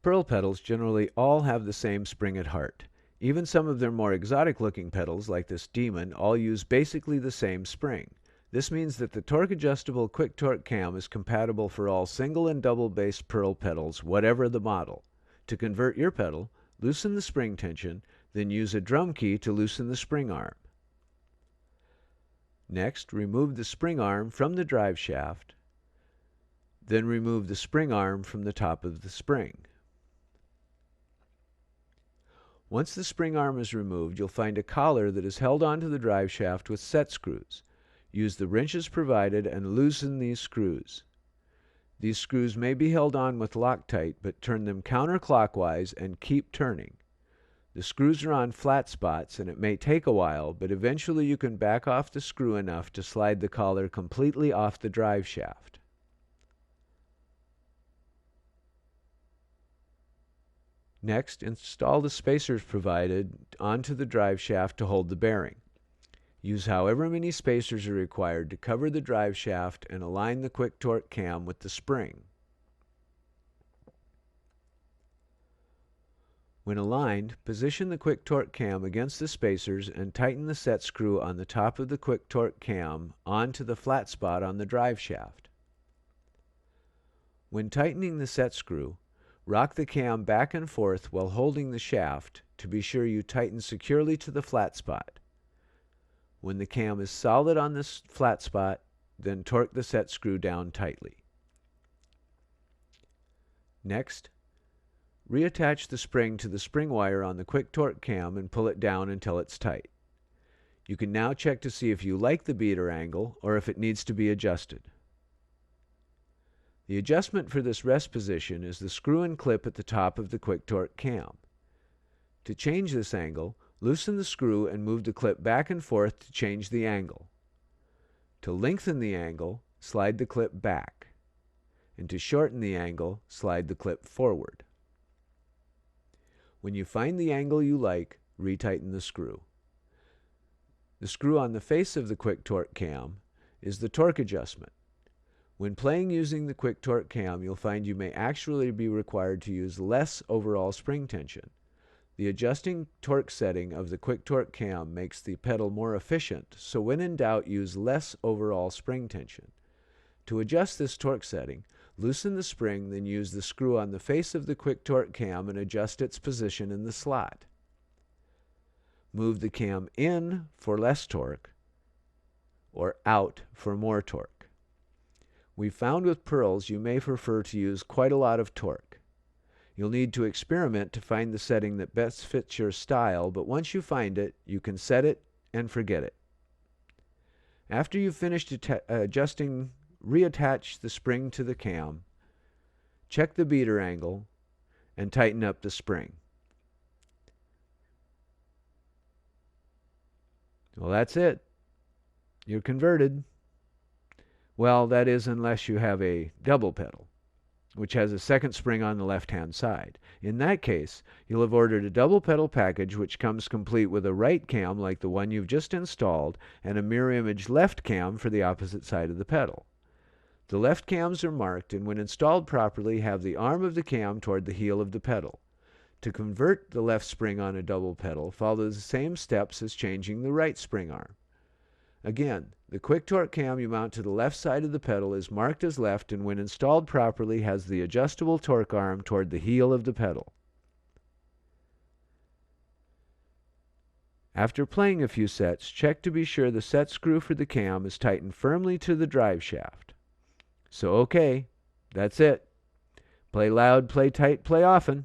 Pearl pedals generally all have the same spring at heart. Even some of their more exotic-looking pedals, like this Demon, all use basically the same spring. This means that the torque-adjustable quick torque cam is compatible for all single and double bass Pearl pedals, whatever the model. To convert your pedal, loosen the spring tension, then use a drum key to loosen the spring arm. Next, remove the spring arm from the drive shaft, then remove the spring arm from the top of the spring. Once the spring arm is removed, you'll find a collar that is held onto the drive shaft with set screws. Use the wrenches provided and loosen these screws. These screws may be held on with Loctite, but turn them counterclockwise and keep turning. The screws are on flat spots and it may take a while, but eventually you can back off the screw enough to slide the collar completely off the drive shaft. Next, install the spacers provided onto the drive shaft to hold the bearing. Use however many spacers are required to cover the drive shaft and align the quick torque cam with the spring. When aligned, position the quick torque cam against the spacers and tighten the set screw on the top of the quick torque cam onto the flat spot on the drive shaft. When tightening the set screw, rock the cam back and forth while holding the shaft to be sure you tighten securely to the flat spot. When the cam is solid on this flat spot, then torque the set screw down tightly. Next, reattach the spring to the spring wire on the quick torque cam and pull it down until it's tight. You can now check to see if you like the beater angle or if it needs to be adjusted. The adjustment for this rest position is the screw and clip at the top of the quick torque cam. To change this angle, loosen the screw and move the clip back and forth to change the angle. To lengthen the angle, slide the clip back. And to shorten the angle, slide the clip forward. When you find the angle you like, retighten the screw. The screw on the face of the quick torque cam is the torque adjustment. When playing using the quick torque cam, you'll find you may actually be required to use less overall spring tension. The adjusting torque setting of the quick torque cam makes the pedal more efficient, so when in doubt, use less overall spring tension. To adjust this torque setting, loosen the spring, then use the screw on the face of the quick torque cam and adjust its position in the slot. Move the cam in for less torque or out for more torque. We've found with Pearls you may prefer to use quite a lot of torque. You'll need to experiment to find the setting that best fits your style, but once you find it, you can set it and forget it. After you've finished adjusting, reattach the spring to the cam, check the beater angle, and tighten up the spring. Well, that's it. You're converted. Well, that is unless you have a double pedal, which has a second spring on the left-hand side. In that case, you'll have ordered a double pedal package which comes complete with a right cam like the one you've just installed and a mirror image left cam for the opposite side of the pedal. The left cams are marked and when installed properly have the arm of the cam toward the heel of the pedal. To convert the left spring on a double pedal, follow the same steps as changing the right spring arm. Again, the quick torque cam you mount to the left side of the pedal is marked as left and when installed properly has the adjustable torque arm toward the heel of the pedal. After playing a few sets, check to be sure the set screw for the cam is tightened firmly to the drive shaft. So okay, that's it. Play loud, play tight, play often.